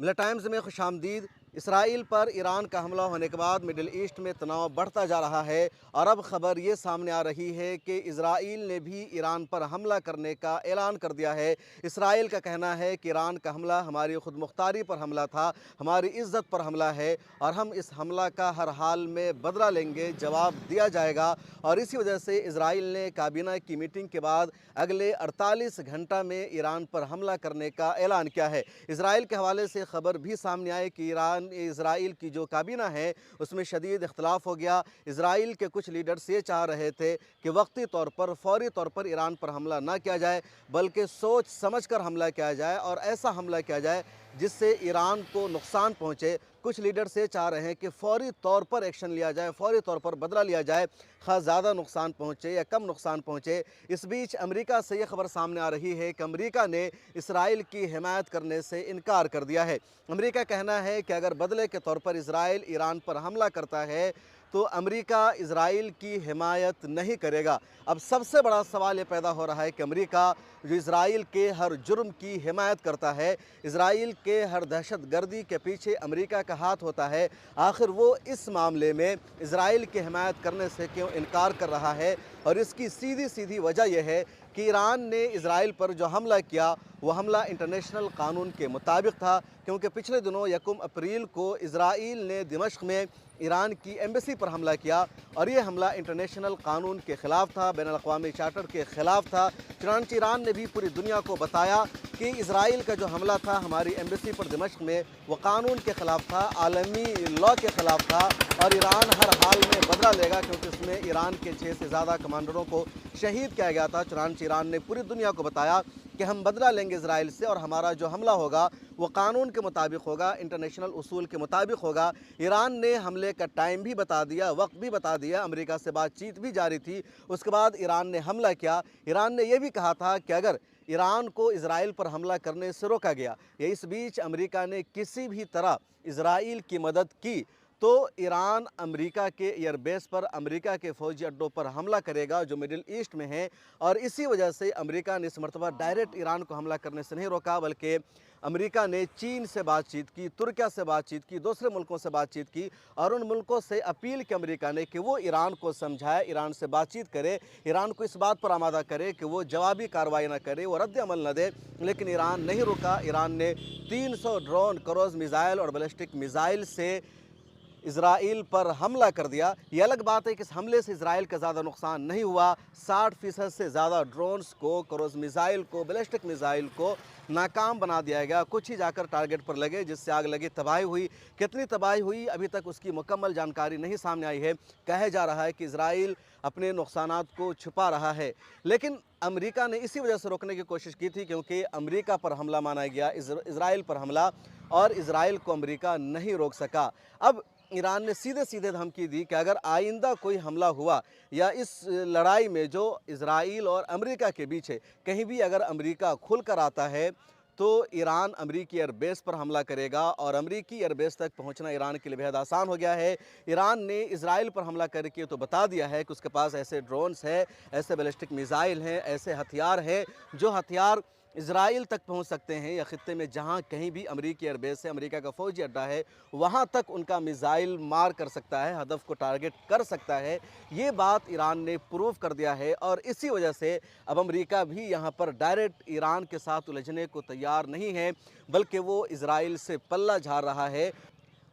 मिला टाइम्स में खुशामदीद। इसराइल पर ईरान का हमला होने के बाद मिडिल ईस्ट में तनाव बढ़ता जा रहा है और अब खबर ये सामने आ रही है कि इसराइल ने भी ईरान पर हमला करने का ऐलान कर दिया है। इसराइल का कहना है कि ईरान का हमला हमारी खुद मुख्तारी पर हमला था, हमारी इज़्ज़त पर हमला है और हम इस हमला का हर हाल में बदला लेंगे, जवाब दिया जाएगा। और इसी वजह से इसराइल ने काबीना की मीटिंग के बाद अगले 48 घंटा में ईरान पर हमला करने का ऐलान किया है। इसराइल के हवाले से खबर भी सामने आई कि इसराइल की जो काबीना है उसमें शदीद इख्तलाफ हो गया। इसराइल के कुछ लीडर्स ये चाह रहे थे कि वक्ती तौर पर, फौरी तौर पर ईरान पर हमला ना किया जाए, बल्कि सोच समझ कर हमला किया जाए और ऐसा हमला किया जाए जिससे ईरान को नुकसान पहुँचे। कुछ लीडर्स ये चाह रहे हैं कि फौरी तौर पर एक्शन लिया जाए, फौरी तौर पर बदला लिया जाए, खा ज़्यादा नुकसान पहुँचे या कम नुकसान पहुँचे। इस बीच अमेरिका से ये खबर सामने आ रही है कि अमेरिका ने इसराइल की हिमायत करने से इनकार कर दिया है। अमेरिका कहना है कि अगर बदले के तौर पर इसराइल ईरान पर हमला करता है तो अमेरिका इसराइल की हिमायत नहीं करेगा। अब सबसे बड़ा सवाल ये पैदा हो रहा है कि अमेरिका जो इसराइल के हर जुर्म की हिमायत करता है, इसराइल के हर दहशत गर्दी के पीछे अमेरिका का हाथ होता है, आखिर वो इस मामले में इसराइल की हिमायत करने से क्यों इनकार कर रहा है। और इसकी सीधी सीधी वजह यह है कि ईरान ने इसराइल पर जो हमला किया वो हमला इंटरनेशनल कानून के मुताबिक था, क्योंकि पिछले दिनों 1 अप्रैल को इसराइल ने दिमश्क में ईरान की एम्बेसी पर हमला किया और ये हमला इंटरनेशनल कानून के ख़िलाफ़ था, बैनुल-अक़वामी चार्टर के ख़िलाफ़ था। चुनांचे ईरान ने भी पूरी दुनिया को बताया कि इसराइल का जो हमला था हमारी एम्बेसी पर दिमश्क में, वो कानून के ख़िलाफ़ था, आलमी लॉ के ख़िलाफ़ था और ईरान हर हाल में बदला लेगा, क्योंकि उसमें ईरान के 6 से ज़्यादा कमांडरों को शहीद किया गया था। चुनांचे ईरान ने पूरी दुनिया को बताया कि हम बदला लेंगे इसराइल से और हमारा जो हमला होगा वो कानून के मुताबिक होगा, इंटरनेशनल उसूल के मुताबिक होगा। ईरान ने हमले का टाइम भी बता दिया, वक्त भी बता दिया, अमेरिका से बातचीत भी जारी थी। उसके बाद ईरान ने हमला किया। ईरान ने यह भी कहा था कि अगर ईरान को इसराइल पर हमला करने से रोका गया या इस बीच अमेरिका ने किसी भी तरह इसराइल की मदद की तो ईरान अमेरिका के एयरबेस पर, अमेरिका के फ़ौजी अड्डों पर हमला करेगा जो मिडिल ईस्ट में है। और इसी वजह से अमेरिका ने इस मरतबा डायरेक्ट ईरान को हमला करने से नहीं रोका, बल्कि अमेरिका ने चीन से बातचीत की, तुर्किया से बातचीत की, दूसरे मुल्कों से बातचीत की और उन मुल्कों से अपील की अमेरिका ने कि वो ईरान को समझाए, ईरान से बातचीत करे, ईरान को इस बात पर आमादा करे कि वो जवाबी कार्रवाई ना करे, वो रद्द अमल न दे। लेकिन ईरान नहीं रुका। ईरान ने 300 ड्रोन, क्रूज़ मिज़ाइल और बैलिस्टिक मिज़ाइल से इसराइल पर हमला कर दिया। ये अलग बात है कि इस हमले से इसराइल का ज़्यादा नुकसान नहीं हुआ। 60% से ज़्यादा ड्रोन्स को, क्रूज़ मिज़ाइल को, बैलिस्टिक मिज़ाइल को नाकाम बना दिया गया। कुछ ही जाकर टारगेट पर लगे जिससे आग लगी, तबाही हुई। कितनी तबाही हुई अभी तक उसकी मुकम्मल जानकारी नहीं सामने आई है। कहा जा रहा है कि इसराइल अपने नुकसानात को छुपा रहा है, लेकिन अमेरिका ने इसी वजह से रोकने की कोशिश की थी क्योंकि अमेरिका पर हमला माना गया, इसराइल पर हमला, और इसराइल को अमेरिका नहीं रोक सका। अब ईरान ने सीधे सीधे धमकी दी कि अगर आइंदा कोई हमला हुआ या इस लड़ाई में जो इसराइल और अमेरिका के बीच है, कहीं भी अगर अमेरिका खुलकर आता है तो ईरान अमेरिकी एयरबेस पर हमला करेगा और अमेरिकी एयरबेस तक पहुंचना ईरान के लिए बेहद आसान हो गया है। ईरान ने इसराइल पर हमला करके तो बता दिया है कि उसके पास ऐसे ड्रोन्स हैं, ऐसे बैलिस्टिक मिसाइल हैं, ऐसे हथियार हैं जो हथियार इसराइल तक पहुंच सकते हैं या ख़ित्ते में जहां कहीं भी अमेरिकी एयरबेस है, अमेरिका का फ़ौजी अड्डा है, वहां तक उनका मिसाइल मार कर सकता है, हदफ को टारगेट कर सकता है। ये बात ईरान ने प्रूव कर दिया है और इसी वजह से अब अमेरिका भी यहां पर डायरेक्ट ईरान के साथ उलझने को तैयार नहीं है, बल्कि वो इसराइल से पल्ला झाड़ रहा है।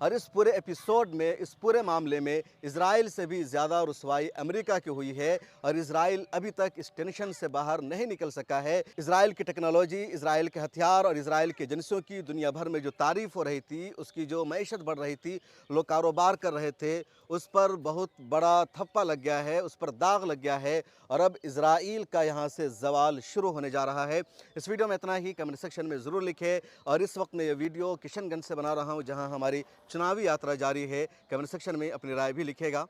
और इस पूरे एपिसोड में, इस पूरे मामले में इसराइल से भी ज़्यादा रुसवाई अमेरिका की हुई है और इसराइल अभी तक इस टेंशन से बाहर नहीं निकल सका है। इसराइल की टेक्नोलॉजी, इसराइल के हथियार और इसराइल की एजेंसियों की दुनिया भर में जो तारीफ़ हो रही थी, उसकी जो मईशत बढ़ रही थी, लोग कारोबार कर रहे थे, उस पर बहुत बड़ा थप्पा लग गया है, उस पर दाग लग गया है और अब इसराइल का यहाँ से ज़वाल शुरू होने जा रहा है। इस वीडियो में इतना ही। कमेंट सेक्शन में ज़रूर लिखें। और इस वक्त मैं ये वीडियो किशनगंज से बना रहा हूँ जहाँ हमारी चुनावी यात्रा जारी है। कमेंट सेक्शन में अपनी राय भी लिखेगा।